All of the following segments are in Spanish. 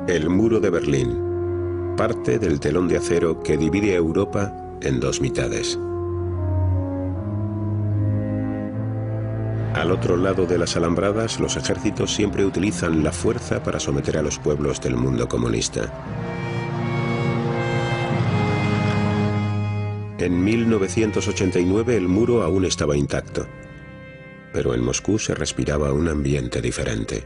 El muro de Berlín, parte del telón de acero que divide a Europa en dos mitades. Al otro lado de las alambradas, los ejércitos siempre utilizan la fuerza para someter a los pueblos del mundo comunista. En 1989 el muro aún estaba intacto, pero en Moscú se respiraba un ambiente diferente.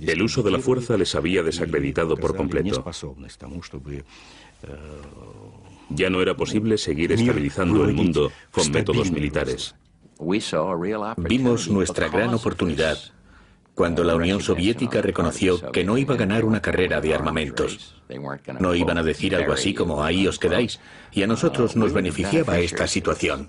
El uso de la fuerza les había desacreditado por completo. Ya no era posible seguir estabilizando el mundo con métodos militares. Vimos nuestra gran oportunidad cuando la Unión Soviética reconoció que no iba a ganar una carrera de armamentos. No iban a decir algo así como ahí os quedáis, y a nosotros nos beneficiaba esta situación.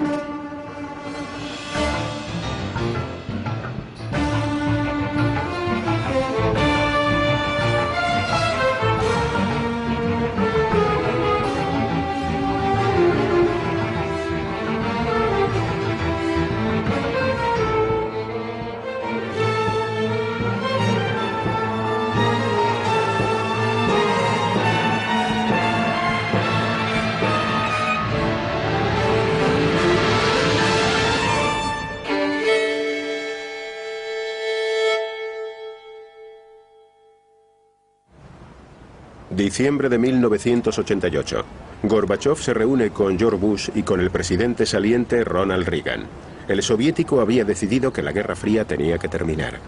Diciembre de 1988. Gorbachov se reúne con George Bush y con el presidente saliente Ronald Reagan. El soviético había decidido que la Guerra Fría tenía que terminar.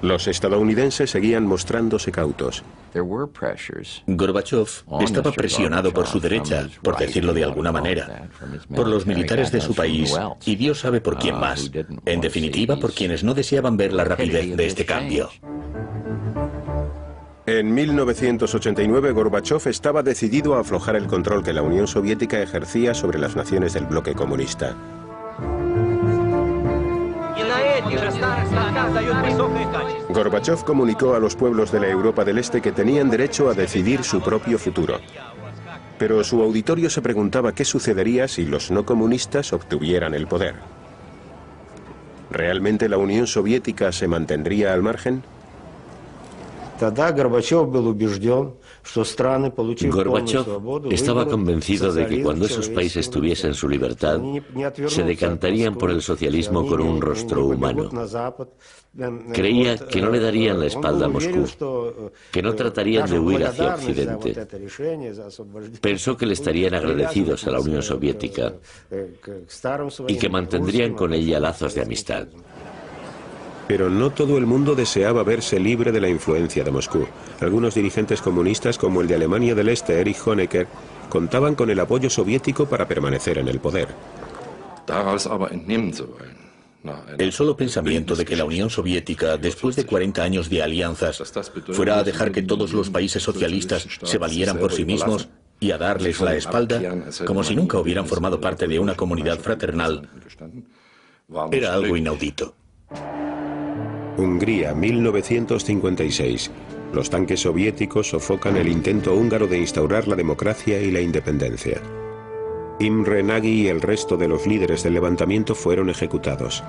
Los estadounidenses seguían mostrándose cautos. Gorbachev estaba presionado por su derecha, por decirlo de alguna manera, por los militares de su país y Dios sabe por quién más. En definitiva, por quienes no deseaban ver la rapidez de este cambio. En 1989, Gorbachov estaba decidido a aflojar el control que la Unión Soviética ejercía sobre las naciones del bloque comunista. Gorbachov comunicó a los pueblos de la Europa del Este que tenían derecho a decidir su propio futuro. Pero su auditorio se preguntaba qué sucedería si los no comunistas obtuvieran el poder. ¿Realmente la Unión Soviética se mantendría al margen? Gorbachev estaba convencido de que cuando esos países tuviesen su libertad, se decantarían por el socialismo con un rostro humano. Creía que no le darían la espalda a Moscú, que no tratarían de huir hacia Occidente. Pensó que le estarían agradecidos a la Unión Soviética y que mantendrían con ella lazos de amistad. Pero no todo el mundo deseaba verse libre de la influencia de Moscú. Algunos dirigentes comunistas, como el de Alemania del Este, Erich Honecker, contaban con el apoyo soviético para permanecer en el poder. El solo pensamiento de que la Unión Soviética, después de 40 años de alianzas, fuera a dejar que todos los países socialistas se valieran por sí mismos y a darles la espalda, como si nunca hubieran formado parte de una comunidad fraternal, era algo inaudito. Hungría, 1956. Los tanques soviéticos sofocan el intento húngaro de instaurar la democracia y la independencia. Imre Nagy y el resto de los líderes del levantamiento fueron ejecutados.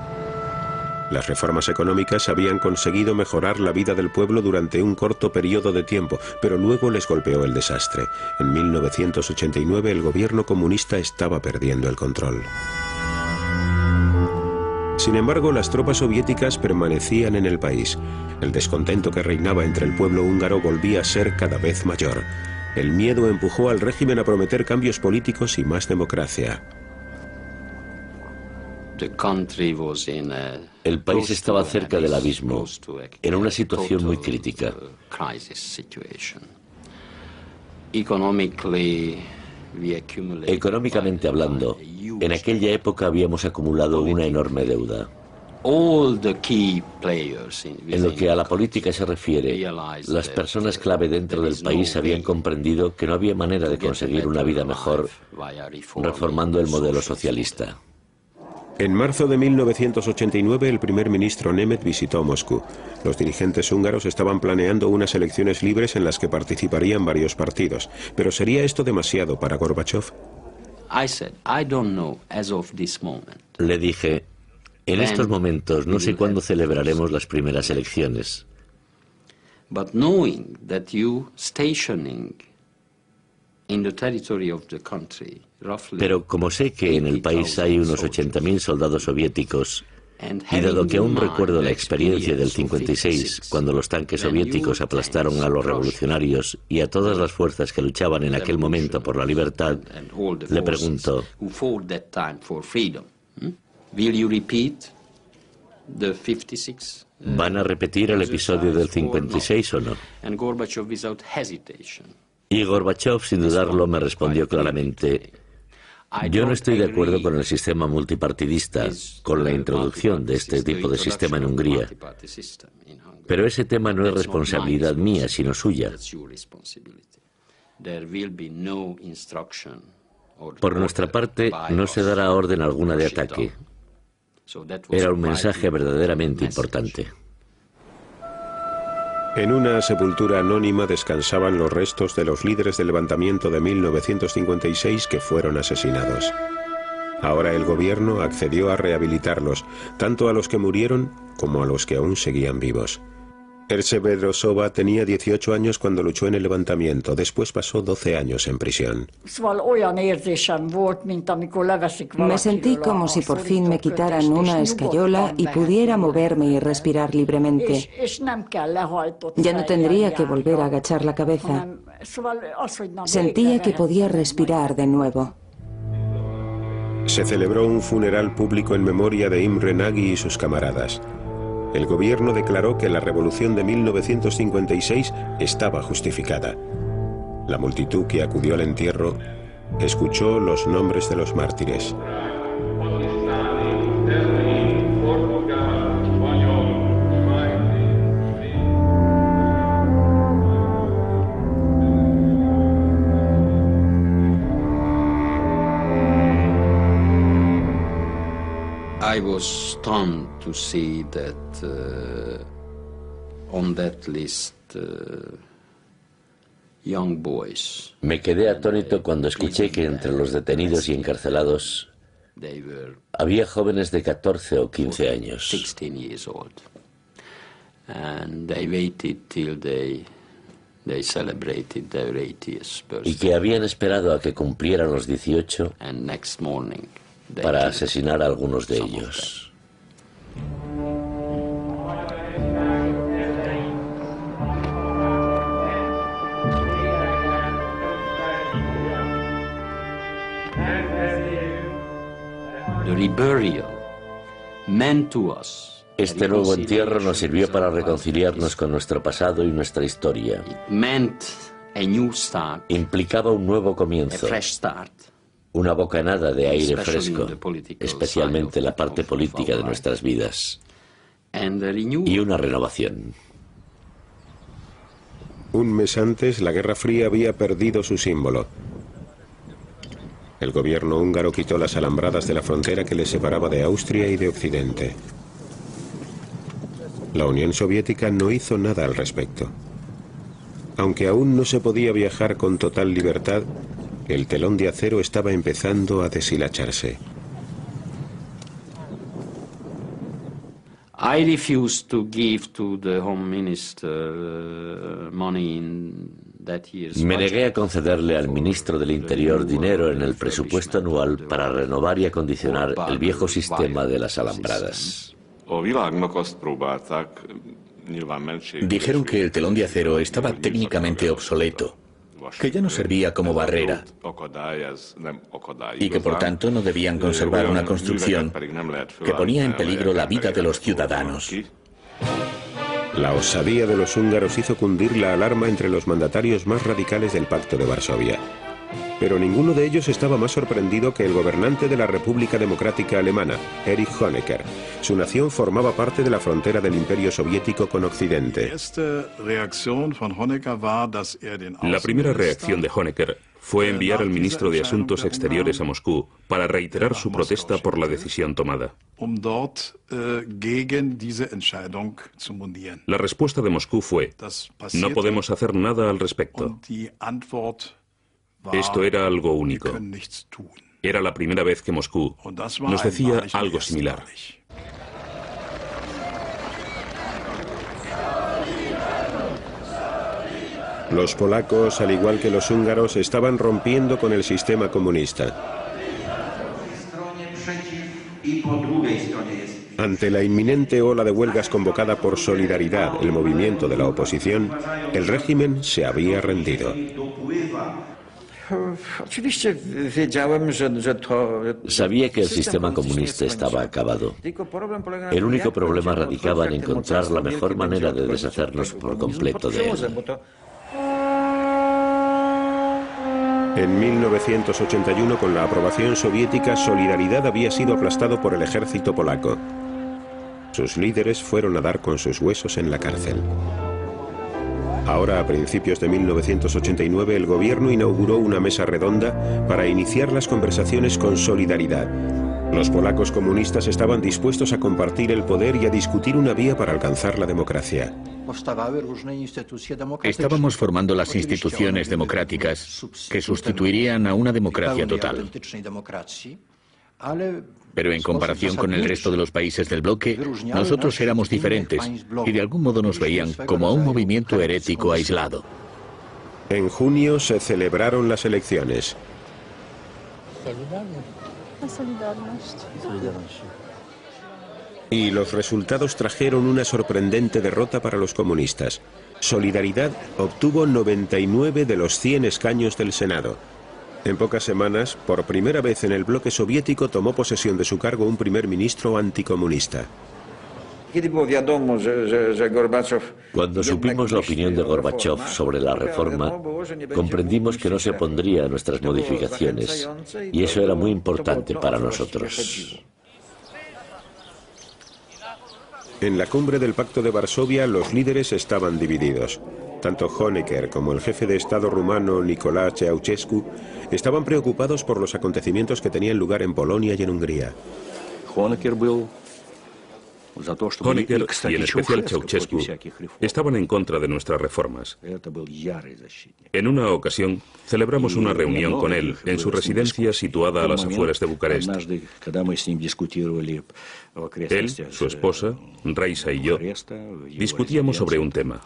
Las reformas económicas habían conseguido mejorar la vida del pueblo durante un corto periodo de tiempo, pero luego les golpeó el desastre. En 1989 el gobierno comunista estaba perdiendo el control. Sin embargo, las tropas soviéticas permanecían en el país. El descontento que reinaba entre el pueblo húngaro volvía a ser cada vez mayor. El miedo empujó al régimen a prometer cambios políticos y más democracia. El país estaba cerca del abismo, en una situación muy crítica. Económicamente hablando, en aquella época habíamos acumulado una enorme deuda. En lo que a la política se refiere, las personas clave dentro del país habían comprendido que no había manera de conseguir una vida mejor reformando el modelo socialista. En marzo de 1989, el primer ministro Nemeth visitó Moscú. Los dirigentes húngaros estaban planeando unas elecciones libres en las que participarían varios partidos. Pero ¿sería esto demasiado para Gorbachov? Le dije, En estos momentos no sé cuándo celebraremos las primeras elecciones. Pero como sé que en el país hay unos 80.000 soldados soviéticos, y dado que aún recuerdo la experiencia del 56, cuando los tanques soviéticos aplastaron a los revolucionarios y a todas las fuerzas que luchaban en aquel momento por la libertad, le pregunto, ¿van a repetir el episodio del 56 o no? Y Gorbachov, sin dudarlo, me respondió claramente, yo no estoy de acuerdo con el sistema multipartidista, con la introducción de este tipo de sistema en Hungría. Pero ese tema no es responsabilidad mía, sino suya. Por nuestra parte, no se dará orden alguna de ataque. Era un mensaje verdaderamente importante. En una sepultura anónima descansaban los restos de los líderes del levantamiento de 1956 que fueron asesinados. Ahora el gobierno accedió a rehabilitarlos, tanto a los que murieron como a los que aún seguían vivos. Erce Bedrosova tenía 18 años cuando luchó en el levantamiento, después pasó 12 años en prisión. Me sentí como si por fin me quitaran una escayola y pudiera moverme y respirar libremente. Ya no tendría que volver a agachar la cabeza. Sentía que podía respirar de nuevo. Se celebró un funeral público en memoria de Imre Nagy y sus camaradas. El gobierno declaró que la revolución de 1956 estaba justificada. La multitud que acudió al entierro escuchó los nombres de los mártires. I was stunned to see that on that list young boys. Me quedé atónito cuando escuché que entre los detenidos y encarcelados había jóvenes de 14 o 15 años. 16 years old. And they waited till they celebrated their 80th birthday. Y que habían esperado a que cumplieran los 18 And next morning para asesinar a algunos de ellos. The reburial meant to us. Este nuevo entierro nos sirvió para reconciliarnos con nuestro pasado y nuestra historia. It meant a new start, Implicaba un nuevo comienzo, a fresh start. una bocanada de aire fresco, especialmente la parte política de nuestras vidas, y una renovación. Un mes antes, la Guerra Fría había perdido su símbolo. El gobierno húngaro quitó las alambradas de la frontera que le separaba de Austria y de Occidente. La Unión Soviética no hizo nada al respecto. Aunque aún no se podía viajar con total libertad, el telón de acero estaba empezando a deshilacharse. I refused to give to the Home Minister money in that year's Me budget. negué a concederle al ministro del Interior dinero en el presupuesto anual para renovar y acondicionar el viejo sistema de las alambradas. Dijeron que el telón de acero estaba técnicamente obsoleto, que ya no servía como barrera y que por tanto no debían conservar una construcción que ponía en peligro la vida de los ciudadanos. La osadía de los húngaros hizo cundir la alarma entre los mandatarios más radicales del Pacto de Varsovia. Pero ninguno de ellos estaba más sorprendido que el gobernante de la República Democrática Alemana, Erich Honecker. Su nación formaba parte de la frontera del Imperio Soviético con Occidente. La primera reacción de Honecker fue enviar al ministro de Asuntos Exteriores a Moscú para reiterar su protesta por la decisión tomada. La respuesta de Moscú fue: no podemos hacer nada al respecto. Esto era algo único. Era la primera vez que Moscú nos decía algo similar. Los polacos, al igual que los húngaros, estaban rompiendo con el sistema comunista. Ante la inminente ola de huelgas convocada por Solidaridad, el movimiento de la oposición, el régimen se había rendido. Sabía que el sistema comunista estaba acabado. El único problema radicaba en encontrar la mejor manera de deshacernos por completo de él. En 1981, con la aprobación soviética, Solidaridad había sido aplastado por el ejército polaco. Sus líderes fueron a dar con sus huesos en la cárcel. Ahora, a principios de 1989, el gobierno inauguró una mesa redonda para iniciar las conversaciones con Solidaridad. Los polacos comunistas estaban dispuestos a compartir el poder y a discutir una vía para alcanzar la democracia. Estábamos formando las instituciones democráticas que sustituirían a una democracia total. Pero en comparación con el resto de los países del bloque, nosotros éramos diferentes y de algún modo nos veían como a un movimiento herético aislado. En junio se celebraron las elecciones. Y los resultados trajeron una sorprendente derrota para los comunistas. Solidaridad obtuvo 99 de los 100 escaños del Senado. En pocas semanas, por primera vez en el bloque soviético, tomó posesión de su cargo un primer ministro anticomunista. Cuando supimos la opinión de Gorbachov sobre la reforma, comprendimos que no se opondría a nuestras modificaciones, y eso era muy importante para nosotros. En la cumbre del Pacto de Varsovia, los líderes estaban divididos. Tanto Honecker como el jefe de Estado rumano Nicolae Ceausescu estaban preocupados por los acontecimientos que tenían lugar en Polonia y en Hungría. Honecker y en especial Ceausescu estaban en contra de nuestras reformas. En una ocasión celebramos una reunión con él en su residencia situada a las afueras de Bucarest. Él, su esposa, Raisa y yo discutíamos sobre un tema.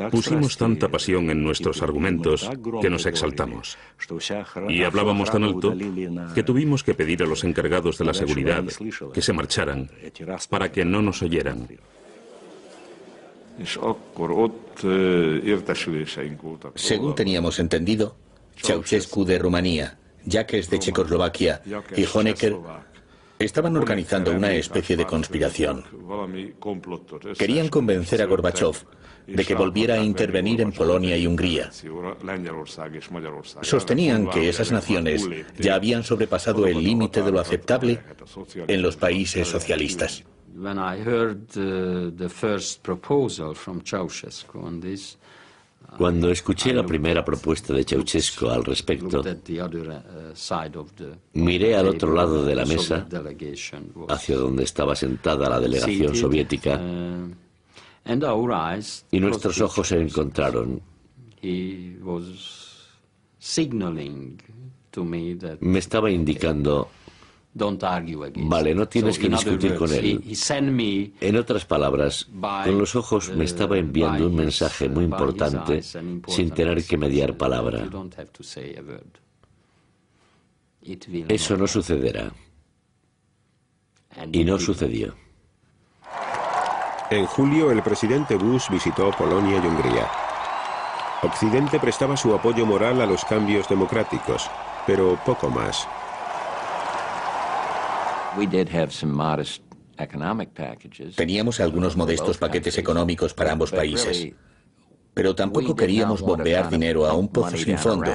Pusimos tanta pasión en nuestros argumentos que nos exaltamos. Y hablábamos tan alto que tuvimos que pedir a los encargados de la seguridad que se marcharan para que no nos oyeran. Según teníamos entendido, Ceausescu de Rumanía, Jakeš de Checoslovaquia y Honecker estaban organizando una especie de conspiración. Querían convencer a Gorbachov de que volviera a intervenir en Polonia y Hungría. Sostenían que esas naciones ya habían sobrepasado el límite de lo aceptable en los países socialistas. Cuando escuché la primera propuesta de Ceausescu al respecto, miré al otro lado de la mesa, hacia donde estaba sentada la delegación soviética, y nuestros ojos se encontraron. Me estaba indicando: vale, no tienes que discutir con él. En otras palabras, con los ojos me estaba enviando un mensaje muy importante sin tener que mediar palabra. Eso no sucederá. Y no sucedió. En julio, el presidente Bush visitó Polonia y Hungría. Occidente prestaba su apoyo moral a los cambios democráticos, pero poco más. Teníamos algunos modestos paquetes económicos para ambos países, pero tampoco queríamos bombear dinero a un pozo sin fondo.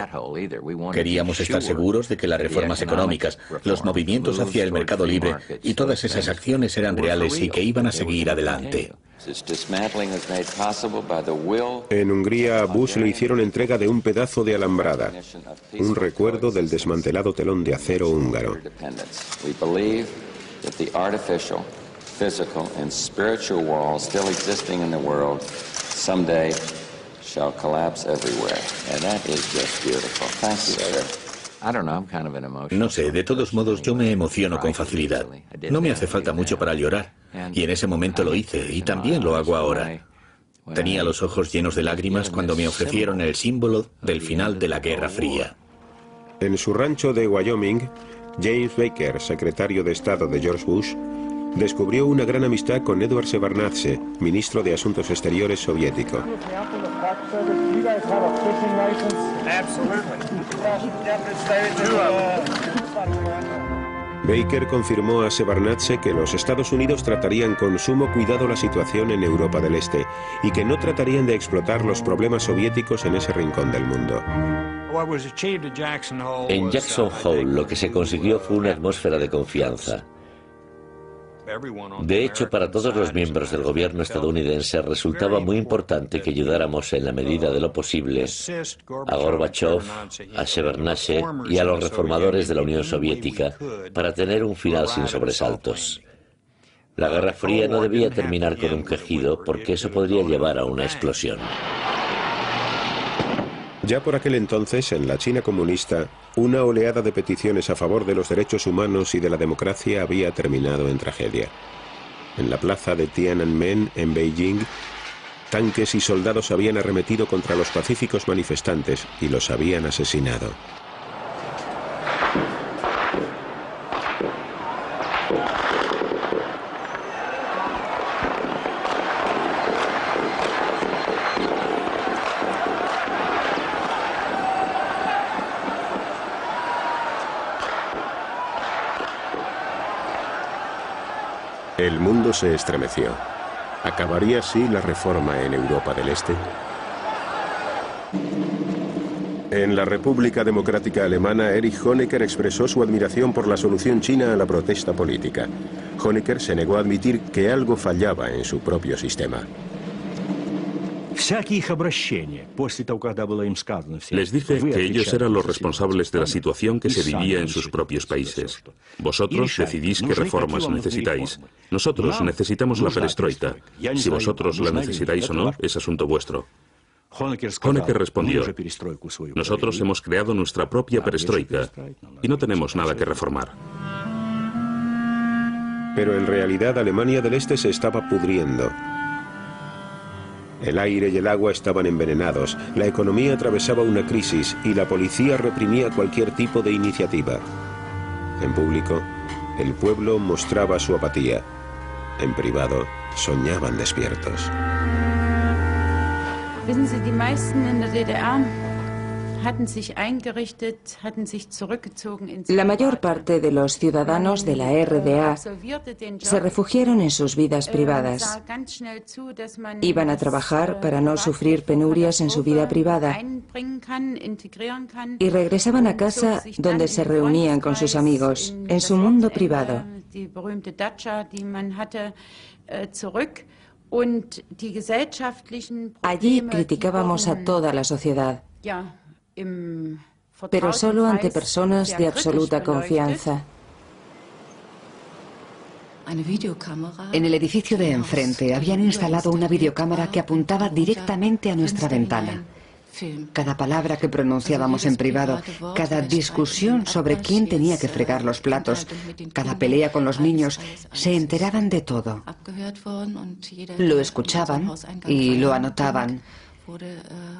Queríamos estar seguros de que las reformas económicas, los movimientos hacia el mercado libre y todas esas acciones eran reales y que iban a seguir adelante. En Hungría, a Bush le hicieron entrega de un pedazo de alambrada, un recuerdo del desmantelado telón de acero húngaro. No sé, de todos modos yo me emociono con facilidad. No me hace falta mucho para llorar. Y en ese momento lo hice, y también lo hago ahora. Tenía los ojos llenos de lágrimas cuando me ofrecieron el símbolo del final de la Guerra Fría. En su rancho de Wyoming, James Baker, secretario de Estado de George Bush, descubrió una gran amistad con Edward Shevardnadze, ministro de Asuntos Exteriores soviético. Baker confirmó a Shevardnadze que los Estados Unidos tratarían con sumo cuidado la situación en Europa del Este y que no tratarían de explotar los problemas soviéticos en ese rincón del mundo. En Jackson Hole lo que se consiguió fue una atmósfera de confianza. De hecho, para todos los miembros del gobierno estadounidense resultaba muy importante que ayudáramos en la medida de lo posible a Gorbachev, a Shevardnadze y a los reformadores de la Unión Soviética para tener un final sin sobresaltos. La Guerra Fría no debía terminar con un quejido porque eso podría llevar a una explosión. Ya por aquel entonces, en la China comunista, una oleada de peticiones a favor de los derechos humanos y de la democracia había terminado en tragedia. En la plaza de Tiananmen, en Beijing, tanques y soldados habían arremetido contra los pacíficos manifestantes y los habían asesinado. El mundo se estremeció. ¿Acabaría así la reforma en Europa del Este? En la República Democrática Alemana, Erich Honecker expresó su admiración por la solución china a la protesta política. Honecker se negó a admitir que algo fallaba en su propio sistema. Les dije que ellos eran los responsables de la situación que se vivía en sus propios países. Vosotros decidís qué reformas necesitáis. Nosotros necesitamos la perestroika. Si vosotros la necesitáis o no, es asunto vuestro. Honecker respondió: nosotros hemos creado nuestra propia perestroika y no tenemos nada que reformar. Pero en realidad Alemania del Este se estaba pudriendo. El aire y el agua estaban envenenados, la economía atravesaba una crisis y la policía reprimía cualquier tipo de iniciativa. En público, el pueblo mostraba su apatía. En privado, soñaban despiertos. Wissen Sie, die meisten in der DDR La mayor parte de los ciudadanos de la RDA se refugiaron en sus vidas privadas. Iban a trabajar para no sufrir penurias en su vida privada y regresaban a casa donde se reunían con sus amigos, en su mundo privado. Allí criticábamos a toda la sociedad, pero solo ante personas de absoluta confianza. En el edificio de enfrente habían instalado una videocámara que apuntaba directamente a nuestra ventana. Cada palabra que pronunciábamos en privado, cada discusión sobre quién tenía que fregar los platos, cada pelea con los niños, se enteraban de todo. Lo escuchaban y lo anotaban.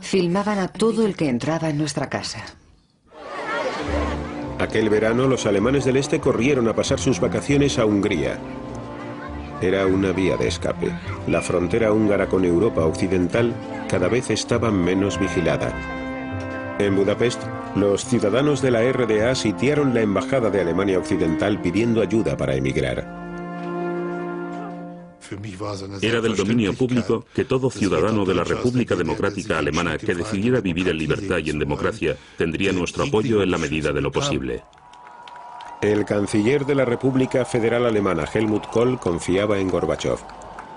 Filmaban a todo el que entraba en nuestra casa. Aquel verano, los alemanes del Este corrieron a pasar sus vacaciones a Hungría. Era una vía de escape. La frontera húngara con Europa occidental cada vez estaba menos vigilada. En Budapest, los ciudadanos de la RDA sitiaron la embajada de Alemania Occidental pidiendo ayuda para emigrar. Era del dominio público que todo ciudadano de la República Democrática Alemana que decidiera vivir en libertad y en democracia tendría nuestro apoyo en la medida de lo posible. El canciller de la República Federal Alemana, Helmut Kohl, confiaba en Gorbachev.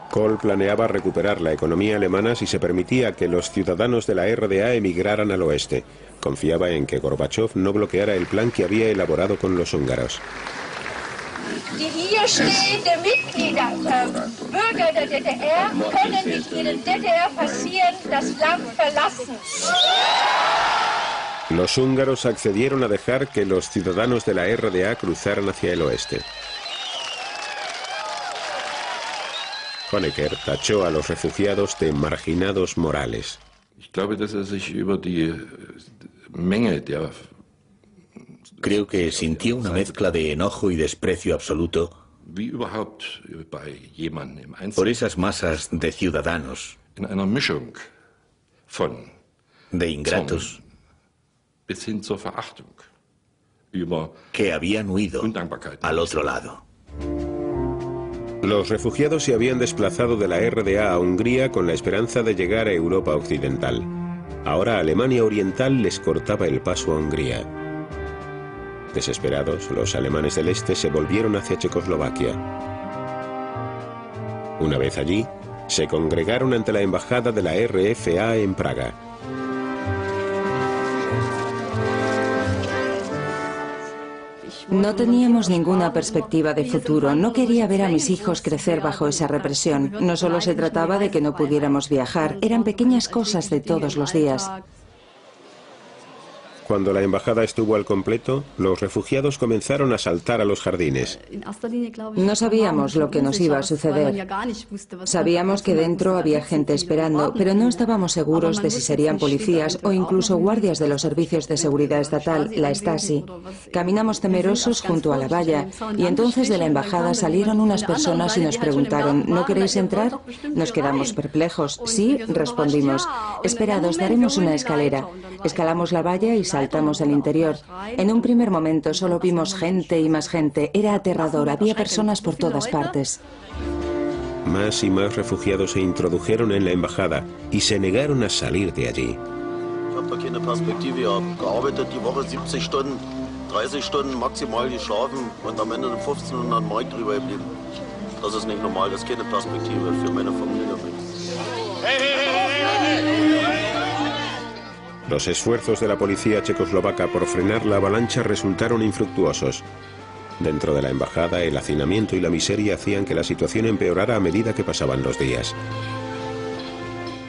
Kohl planeaba recuperar la economía alemana si se permitía que los ciudadanos de la RDA emigraran al oeste. Confiaba en que Gorbachev no bloqueara el plan que había elaborado con los húngaros. Die hier stehenden Mitglieder Bürger der DDR können mit ihnen DDR passieren, das Land verlassen. Los húngaros accedieron a dejar que los ciudadanos de la RDA cruzaran hacia el oeste. Honecker tachó a los refugiados de marginados morales. Creo que sintió una mezcla de enojo y desprecio absoluto por esas masas de ciudadanos, de ingratos, que habían huido al otro lado. Los refugiados se habían desplazado de la RDA a Hungría con la esperanza de llegar a Europa Occidental. Ahora Alemania Oriental les cortaba el paso a Hungría. Desesperados, los alemanes del este se volvieron hacia Checoslovaquia. Una vez allí, se congregaron ante la embajada de la RFA en Praga. No teníamos ninguna perspectiva de futuro. No quería ver a mis hijos crecer bajo esa represión. No solo se trataba de que no pudiéramos viajar, eran pequeñas cosas de todos los días. Cuando la embajada estuvo al completo, los refugiados comenzaron a saltar a los jardines. No sabíamos lo que nos iba a suceder. Sabíamos que dentro había gente esperando, pero no estábamos seguros de si serían policías o incluso guardias de los servicios de seguridad estatal, la Stasi. Caminamos temerosos junto a la valla y entonces de la embajada salieron unas personas y nos preguntaron: ¿no queréis entrar? Nos quedamos perplejos. Sí, respondimos. Esperad, os daremos una escalera. Escalamos la valla y saltamos al interior. En un primer momento solo vimos gente y más gente. Era aterrador, había personas por todas partes. Más y más refugiados se introdujeron en la embajada y se negaron a salir de allí. Los esfuerzos de la policía checoslovaca por frenar la avalancha resultaron infructuosos. Dentro de la embajada, el hacinamiento y la miseria hacían que la situación empeorara a medida que pasaban los días.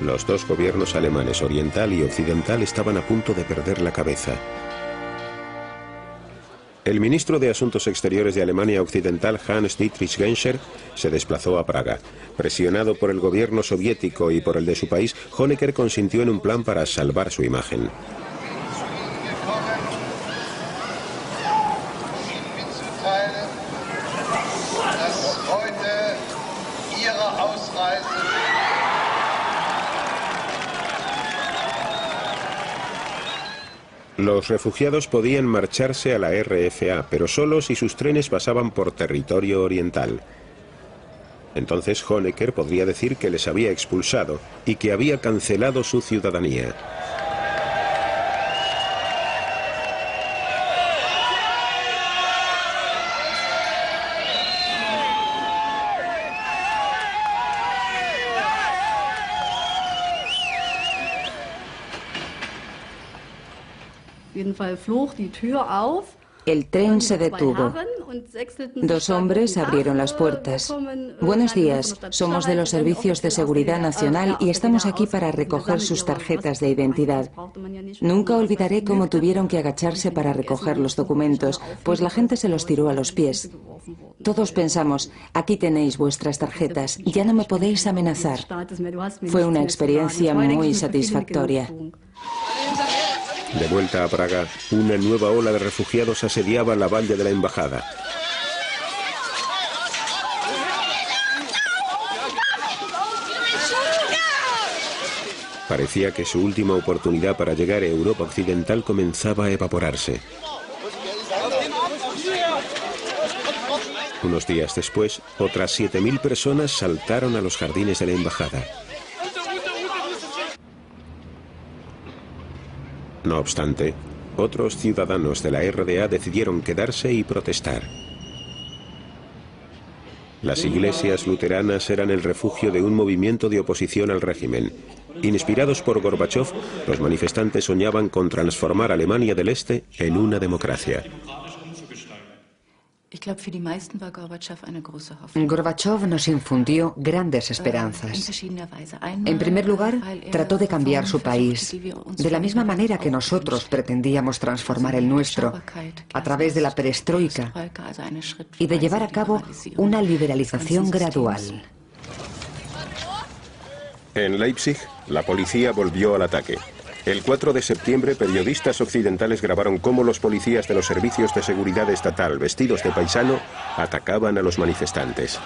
Los dos gobiernos alemanes, oriental y occidental, estaban a punto de perder la cabeza. El ministro de Asuntos Exteriores de Alemania Occidental, Hans-Dietrich Genscher, se desplazó a Praga. Presionado por el gobierno soviético y por el de su país, Honecker consintió en un plan para salvar su imagen. Los refugiados podían marcharse a la RFA, pero solo si sus trenes pasaban por territorio oriental. Entonces Honecker podría decir que les había expulsado y que había cancelado su ciudadanía. El tren se detuvo. Dos hombres abrieron las puertas. Buenos días, somos de los servicios de seguridad nacional y estamos aquí para recoger sus tarjetas de identidad. Nunca olvidaré cómo tuvieron que agacharse para recoger los documentos, pues la gente se los tiró a los pies. Todos pensamos: aquí tenéis vuestras tarjetas, ya no me podéis amenazar. Fue una experiencia muy satisfactoria. De vuelta a Praga, una nueva ola de refugiados asediaba la valla de la embajada. Parecía que su última oportunidad para llegar a Europa Occidental comenzaba a evaporarse. Unos días después, otras 7.000 personas saltaron a los jardines de la embajada. No obstante, otros ciudadanos de la RDA decidieron quedarse y protestar. Las iglesias luteranas eran el refugio de un movimiento de oposición al régimen. Inspirados por Gorbachov, los manifestantes soñaban con transformar Alemania del Este en una democracia. Gorbachov nos infundió grandes esperanzas. En primer lugar, trató de cambiar su país, de la misma manera que nosotros pretendíamos transformar el nuestro, a través de la perestroika, y de llevar a cabo una liberalización gradual. En Leipzig, la policía volvió al ataque. El 4 de septiembre, periodistas occidentales grabaron cómo los policías de los servicios de seguridad estatal, vestidos de paisano, atacaban a los manifestantes.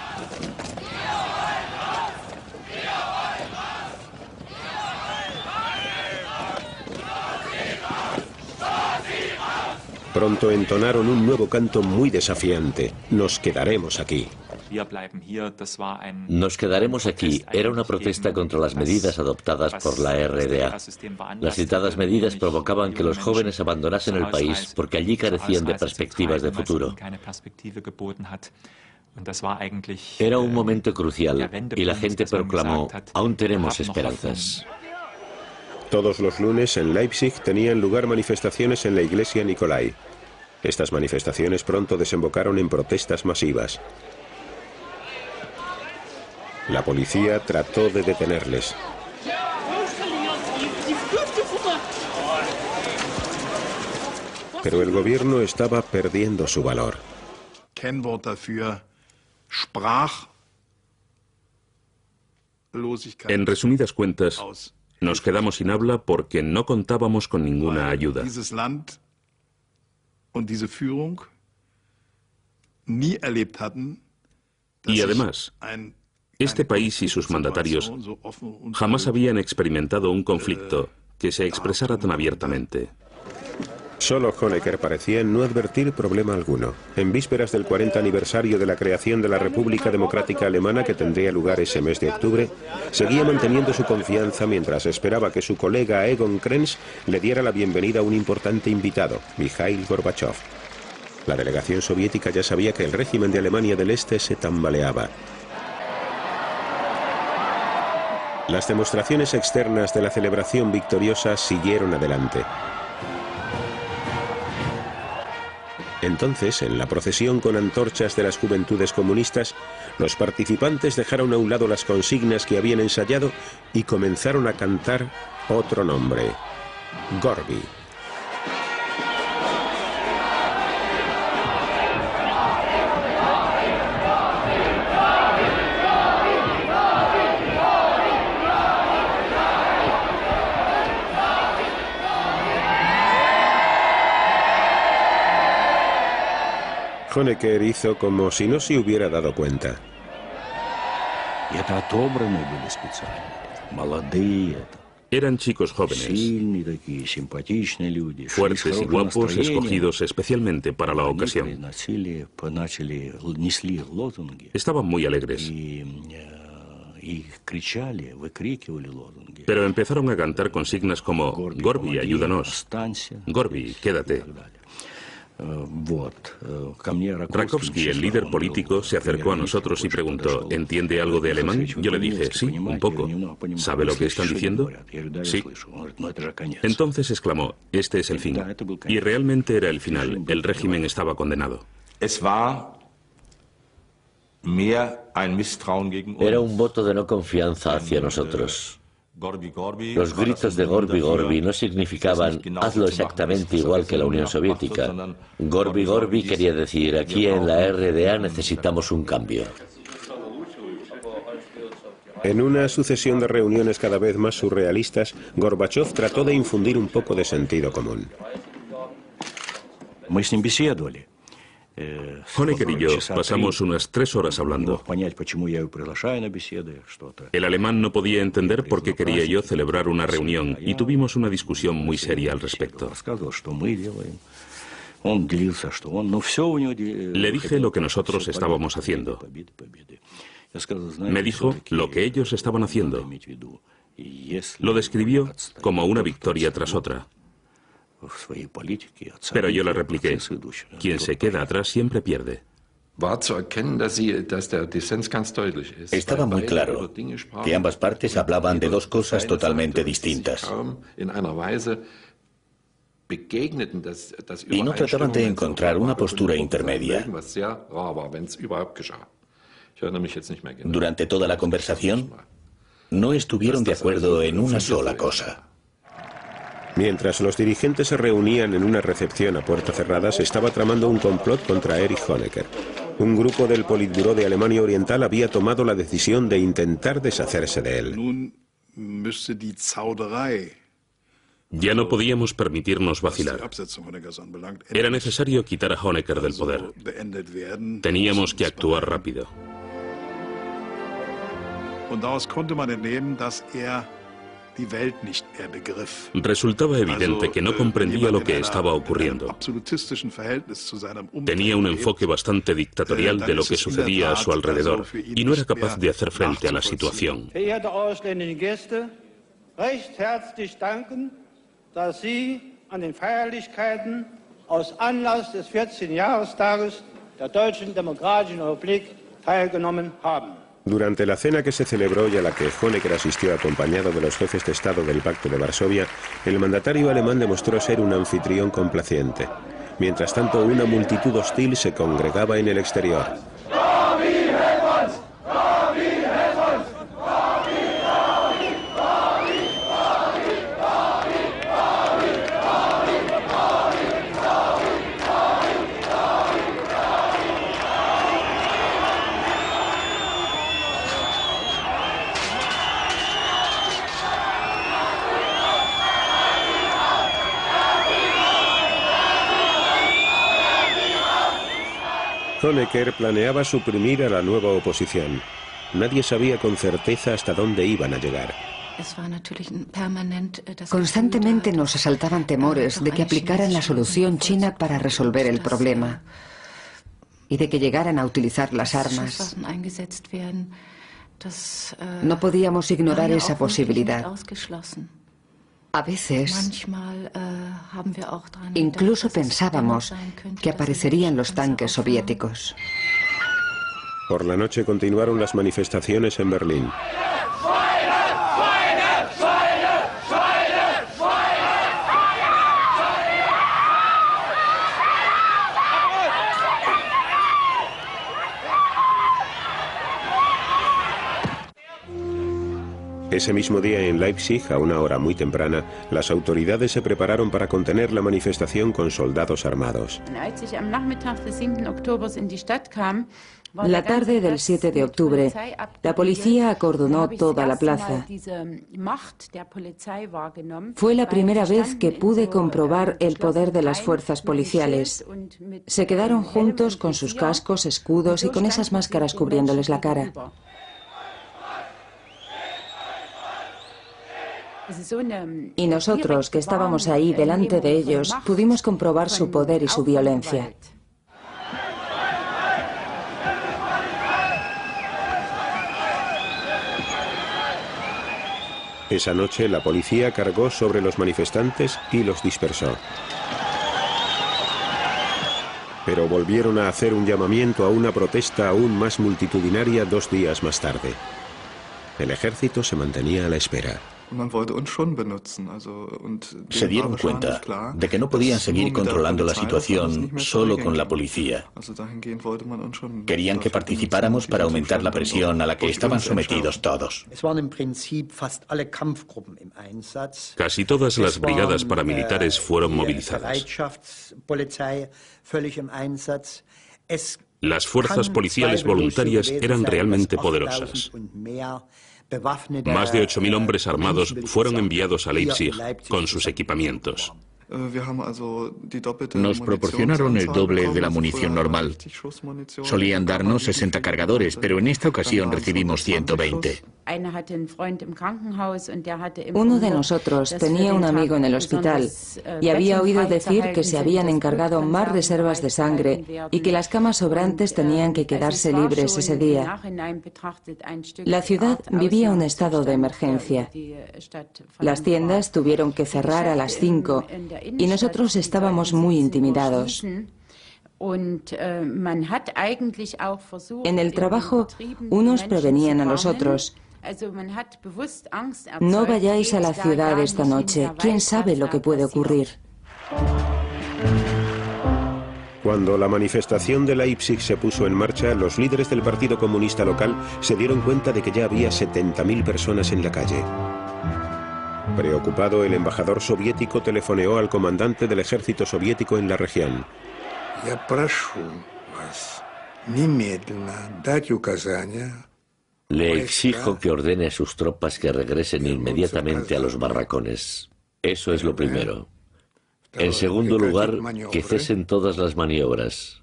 Pronto entonaron un nuevo canto muy desafiante. Nos quedaremos aquí. Nos quedaremos aquí era una protesta contra las medidas adoptadas por la RDA. Las citadas medidas provocaban que los jóvenes abandonasen el país porque allí carecían de perspectivas de futuro. Era un momento crucial y la gente proclamó: aún tenemos esperanzas. Todos los lunes en Leipzig tenían lugar manifestaciones en la iglesia Nikolai. Estas manifestaciones pronto desembocaron en protestas masivas. La policía trató de detenerles. Pero el gobierno estaba perdiendo su valor. En resumidas cuentas, nos quedamos sin habla porque no contábamos con ninguna ayuda. Y además, este país y sus mandatarios jamás habían experimentado un conflicto que se expresara tan abiertamente. Solo Honecker parecía no advertir problema alguno. En vísperas del 40 aniversario de la creación de la República Democrática Alemana, que tendría lugar ese mes de octubre, seguía manteniendo su confianza mientras esperaba que su colega Egon Krenz le diera la bienvenida a un importante invitado, Mikhail Gorbachov. La delegación soviética ya sabía que el régimen de Alemania del Este se tambaleaba. Las demostraciones externas de la celebración victoriosa siguieron adelante. Entonces, en la procesión con antorchas de las juventudes comunistas, los participantes dejaron a un lado las consignas que habían ensayado y comenzaron a cantar otro nombre: Gorby. Honecker hizo como si no se hubiera dado cuenta. Eran chicos jóvenes, fuertes y guapos, escogidos especialmente para la ocasión. Estaban muy alegres. Pero empezaron a cantar consignas como: Gorby, ayúdanos. Gorby, quédate. Rakovsky, el líder político, se acercó a nosotros y preguntó: ¿entiende algo de alemán? Yo le dije: sí, un poco. ¿Sabe lo que están diciendo? Sí. Entonces exclamó: este es el fin. Y realmente era el final. El régimen estaba condenado. Era un voto de no confianza hacia nosotros. Los gritos de Gorby, Gorby no significaban hazlo exactamente igual que la Unión Soviética. Gorby, Gorby quería decir: aquí en la RDA necesitamos un cambio. En una sucesión de reuniones cada vez más surrealistas, Gorbachov trató de infundir un poco de sentido común. Honecker y yo pasamos unas 3 horas hablando. El alemán no podía entender por qué quería yo celebrar una reunión y tuvimos una discusión muy seria al respecto. Le dije lo que nosotros estábamos haciendo. Me dijo lo que ellos estaban haciendo. Lo describió como una victoria tras otra. Pero yo le repliqué: quien se queda atrás siempre pierde. Estaba muy claro que ambas partes hablaban de dos cosas totalmente distintas. Y no trataban de encontrar una postura intermedia. Durante toda la conversación, no estuvieron de acuerdo en una sola cosa. Mientras los dirigentes se reunían en una recepción a puerta cerrada, se estaba tramando un complot contra Erich Honecker. Un grupo del Politburó de Alemania Oriental había tomado la decisión de intentar deshacerse de él. Ya no podíamos permitirnos vacilar. Era necesario quitar a Honecker del poder. Teníamos que actuar rápido. Resultaba evidente que no comprendía lo que estaba ocurriendo. Tenía un enfoque bastante dictatorial de lo que sucedía a su alrededor y no era capaz de hacer frente a la situación. Dass Sie an den Feierlichkeiten aus Anlass des 14. Jahrestages der Deutschen Demokratischen Republik teilgenommen haben. Durante la cena que se celebró y a la que Honecker asistió acompañado de los jefes de Estado del Pacto de Varsovia, el mandatario alemán demostró ser un anfitrión complaciente. Mientras tanto, una multitud hostil se congregaba en el exterior. Honecker planeaba suprimir a la nueva oposición. Nadie sabía con certeza hasta dónde iban a llegar. Constantemente nos asaltaban temores de que aplicaran la solución china para resolver el problema y de que llegaran a utilizar las armas. No podíamos ignorar esa posibilidad. A veces, incluso pensábamos que aparecerían los tanques soviéticos. Por la noche continuaron las manifestaciones en Berlín. Ese mismo día en Leipzig, a una hora muy temprana, las autoridades se prepararon para contener la manifestación con soldados armados. La tarde del 7 de octubre, la policía acordonó toda la plaza. Fue la primera vez que pude comprobar el poder de las fuerzas policiales. Se quedaron juntos con sus cascos, escudos y con esas máscaras cubriéndoles la cara. Y nosotros, que estábamos ahí delante de ellos, pudimos comprobar su poder y su violencia. Esa noche la policía cargó sobre los manifestantes y los dispersó. Pero volvieron a hacer un llamamiento a una protesta aún más multitudinaria 2 días más tarde. El ejército se mantenía a la espera. Se dieron cuenta de que no podían seguir controlando la situación solo con la policía. Querían que participáramos para aumentar la presión a la que estaban sometidos todos. Casi todas las brigadas paramilitares fueron movilizadas. Las fuerzas policiales voluntarias eran realmente poderosas. Más de 8.000 hombres armados fueron enviados a Leipzig con sus equipamientos. Nos proporcionaron el doble de la munición normal. Solían darnos 60 cargadores, pero en esta ocasión recibimos 120. Uno de nosotros tenía un amigo en el hospital y había oído decir que se habían encargado más reservas de sangre y que las camas sobrantes tenían que quedarse libres ese día. La ciudad vivía un estado de emergencia. Las tiendas tuvieron que cerrar a las 5 y nosotros estábamos muy intimidados. En el trabajo, unos prevenían a los otros. No vayáis a la ciudad esta noche, quién sabe lo que puede ocurrir. Cuando la manifestación de Leipzig se puso en marcha, los líderes del Partido Comunista local se dieron cuenta de que ya había 70.000 personas en la calle. Preocupado, el embajador soviético telefoneó al comandante del ejército soviético en la región. Le exijo que ordene a sus tropas que regresen inmediatamente a los barracones. Eso es lo primero. En segundo lugar, que cesen todas las maniobras.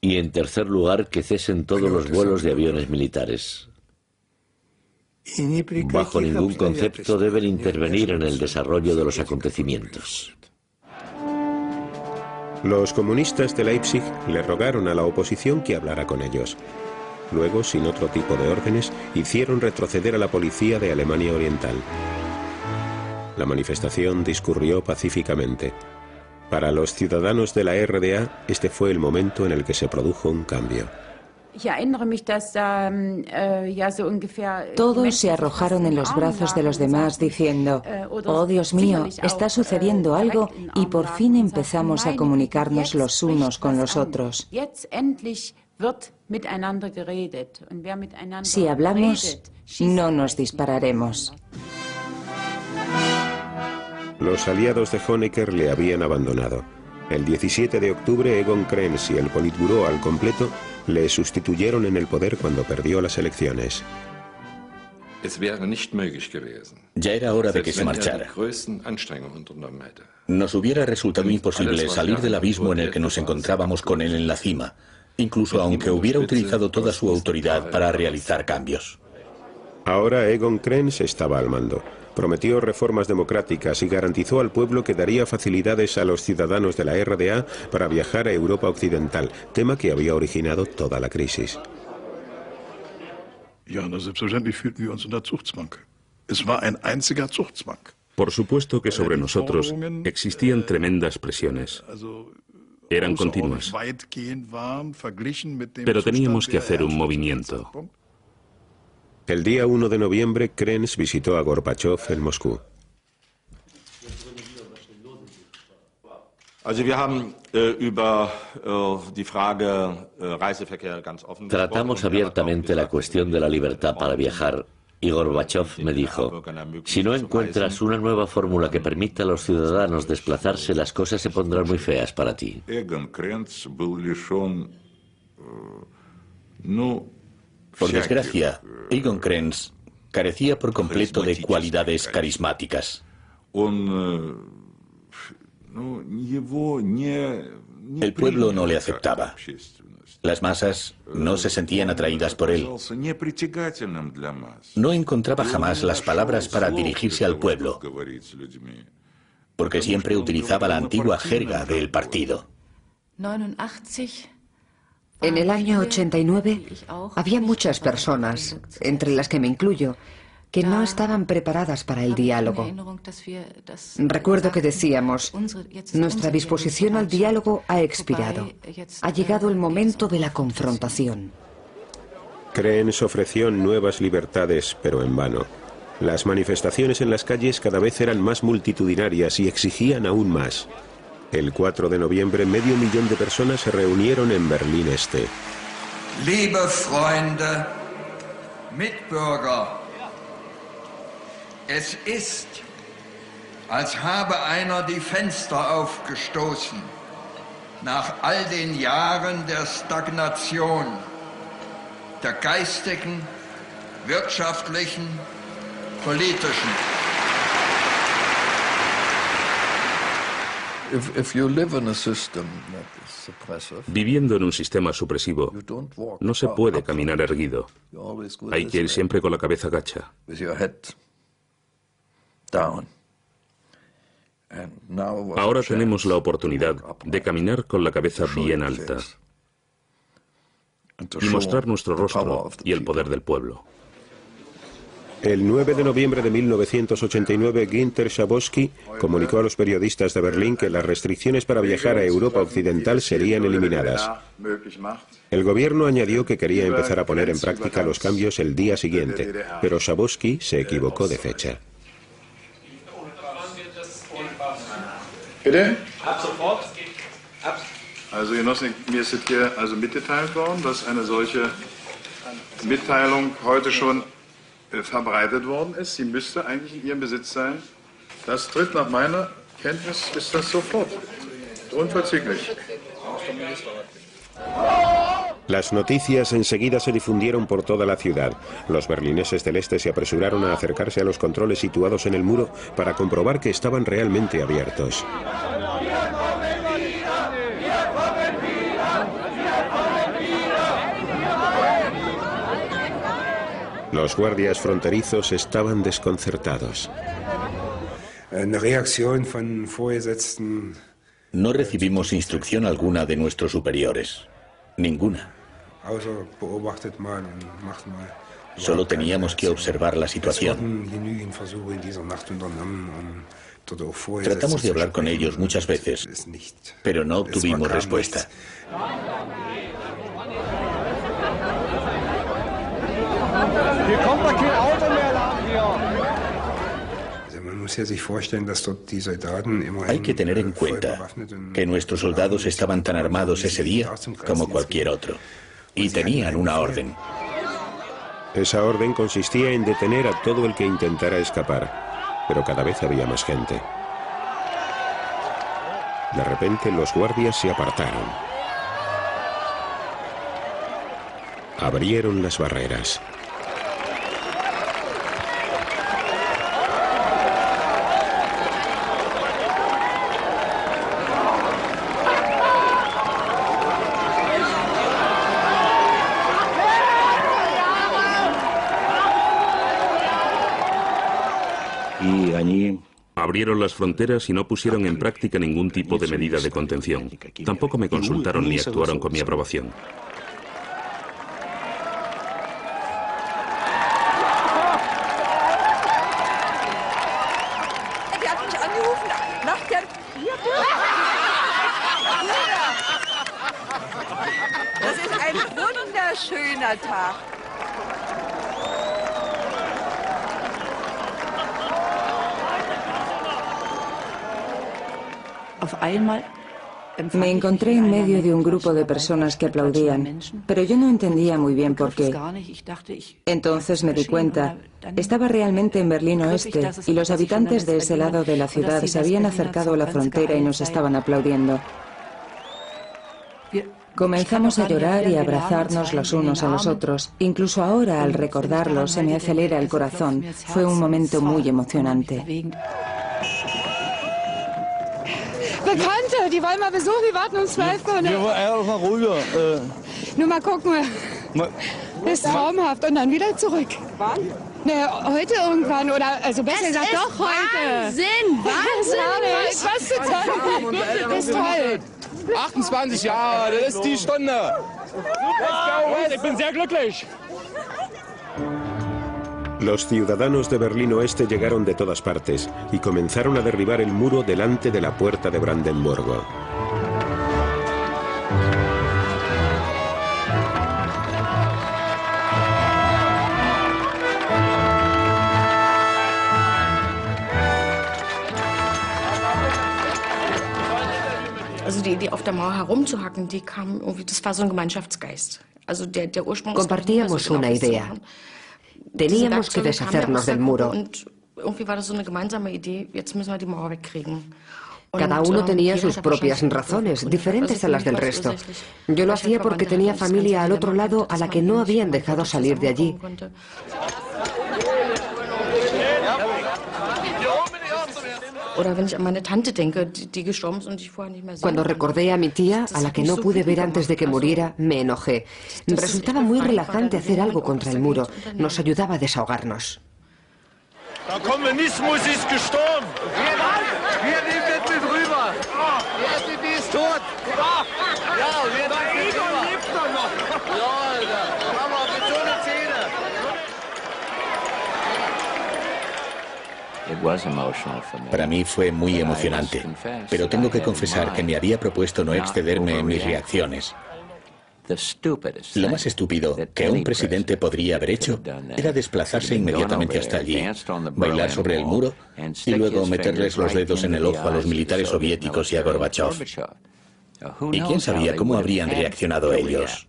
Y en tercer lugar, que cesen todos los vuelos de aviones militares. Bajo ningún concepto deben intervenir en el desarrollo de los acontecimientos. Los comunistas de Leipzig le rogaron a la oposición que hablara con ellos. Luego, sin otro tipo de órdenes, hicieron retroceder a la policía de Alemania Oriental. La manifestación discurrió pacíficamente. Para los ciudadanos de la RDA, este fue el momento en el que se produjo un cambio. Todos se arrojaron en los brazos de los demás diciendo: «Oh, Dios mío, está sucediendo algo y por fin empezamos a comunicarnos los unos con los otros. Si hablamos, no nos dispararemos». Los aliados de Honecker le habían abandonado. El 17 de octubre, Egon Krenz y el Politburó al completo le sustituyeron en el poder cuando perdió las elecciones. Ya era hora de que se marchara. Nos hubiera resultado imposible salir del abismo en el que nos encontrábamos con él en la cima, incluso aunque hubiera utilizado toda su autoridad para realizar cambios. Ahora Egon Krenz estaba al mando. Prometió reformas democráticas y garantizó al pueblo que daría facilidades a los ciudadanos de la RDA para viajar a Europa Occidental, tema que había originado toda la crisis. Por supuesto que sobre nosotros existían tremendas presiones. Eran continuas. Pero teníamos que hacer un movimiento. El día 1 de noviembre, Krenz visitó a Gorbachov en Moscú. Tratamos abiertamente la cuestión de la libertad para viajar y Gorbachov me dijo: si no encuentras una nueva fórmula que permita a los ciudadanos desplazarse, las cosas se pondrán muy feas para ti. Por desgracia, Egon Krenz carecía por completo de cualidades carismáticas. El pueblo no le aceptaba. Las masas no se sentían atraídas por él. No encontraba jamás las palabras para dirigirse al pueblo, porque siempre utilizaba la antigua jerga del partido. En el año 89 había muchas personas, entre las que me incluyo, que no estaban preparadas para el diálogo. Recuerdo que decíamos: nuestra disposición al diálogo ha expirado. Ha llegado el momento de la confrontación. Krenz ofreció nuevas libertades, pero en vano. Las manifestaciones en las calles cada vez eran más multitudinarias y exigían aún más. El 4 de noviembre, 500.000 de personas se reunieron en Berlín Este. Liebe Freunde, Mitbürger, es ist, als habe einer die Fenster aufgestoßen, nach all den Jahren der Stagnation, der geistigen, wirtschaftlichen, politischen. Viviendo en un sistema supresivo, no se puede caminar erguido. Hay que ir siempre con la cabeza gacha. Ahora tenemos la oportunidad de caminar con la cabeza bien alta y mostrar nuestro rostro y el poder del pueblo. El 9 de noviembre de 1989, Günter Schabowski comunicó a los periodistas de Berlín que las restricciones para viajar a Europa Occidental serían eliminadas. El gobierno añadió que quería empezar a poner en práctica los cambios el día siguiente, pero Schabowski se equivocó de fecha. Bitte? Ab sofort. Also Genossen, mir ist es hier also mitgeteilt worden, dass eine solche Mitteilung heute schon verbreitet worden ist. Sie müsste eigentlich in Ihrem Besitz sein. Das tritt nach meiner Kenntnis, ist das sofort. Unverzüglich. Las noticias enseguida se difundieron por toda la ciudad. Los berlineses del este se apresuraron a acercarse a los controles situados en el muro para comprobar que estaban realmente abiertos. Los guardias fronterizos estaban desconcertados. No recibimos instrucción alguna de nuestros superiores. Ninguna. Solo teníamos que observar la situación. Tratamos de hablar con ellos muchas veces, pero no obtuvimos respuesta. Hay que tener en cuenta que nuestros soldados estaban tan armados ese día como cualquier otro, y tenían una orden. Esa orden consistía en detener a todo el que intentara escapar, pero cada vez había más gente. De repente los guardias se apartaron. Abrieron las barreras. Abrieron las fronteras y no pusieron en práctica ningún tipo de medida de contención. Tampoco me consultaron ni actuaron con mi aprobación. Das ist ein wunderschöner Tag. Me encontré en medio de un grupo de personas que aplaudían, pero yo no entendía muy bien por qué. Entonces me di cuenta, estaba realmente en Berlín Oeste y los habitantes de ese lado de la ciudad se habían acercado a la frontera y nos estaban aplaudiendo. Comenzamos a llorar y a abrazarnos los unos a los otros. Incluso ahora, al recordarlo, se me acelera el corazón. Fue un momento muy emocionante. Bekannte, die wollen mal besuchen, die warten uns live vor. Wir wollen mal rüber. Nur mal gucken. Ist traumhaft. Und dann wieder zurück. Wann? Ne, heute irgendwann. Oder, also besser gesagt, doch heute. Wahnsinn! Wahnsinn! Was zu tun? Das ist toll. 28 Jahre, das ist die Stunde. Ich bin sehr glücklich. Los ciudadanos de Berlín Oeste llegaron de todas partes y comenzaron a derribar el muro delante de la puerta de Brandenburgo. Also die auf der Mauer herumzuhacken, die kam irgendwie, das war so ein Gemeinschaftsgeist. Also der Ursprung. Compartíamos una idea. Teníamos que deshacernos del muro. Cada uno tenía sus propias razones, diferentes a las del resto. Yo lo hacía porque tenía familia al otro lado a la que no habían dejado salir de allí. Cuando recordé a mi tía, a la que no pude ver antes de que muriera, me enojé. Resultaba muy relajante hacer algo contra el muro. Nos ayudaba a desahogarnos. Der Kommunismus ist gestorben. Wir nehmen jetzt mit rüber. Die ist tot. Ja, wir lebt doch noch. Ja, Alter. Aber mit so einer Zähne. Para mí fue muy emocionante, pero tengo que confesar que me había propuesto no excederme en mis reacciones. Lo más estúpido que un presidente podría haber hecho era desplazarse inmediatamente hasta allí, bailar sobre el muro y luego meterles los dedos en el ojo a los militares soviéticos y a Gorbachov. ¿Y quién sabía cómo habrían reaccionado ellos?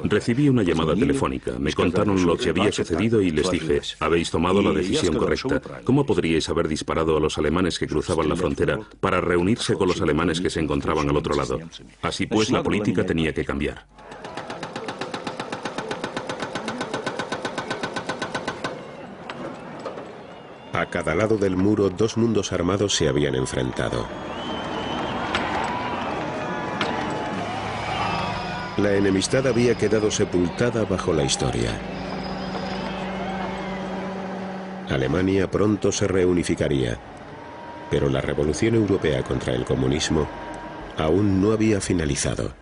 Recibí una llamada telefónica, me contaron lo que había sucedido y les dije, habéis tomado la decisión correcta. ¿Cómo podríais haber disparado a los alemanes que cruzaban la frontera para reunirse con los alemanes que se encontraban al otro lado? Así pues, la política tenía que cambiar. A cada lado del muro, dos mundos armados se habían enfrentado. La enemistad había quedado sepultada bajo la historia. Alemania pronto se reunificaría, pero la revolución europea contra el comunismo aún no había finalizado.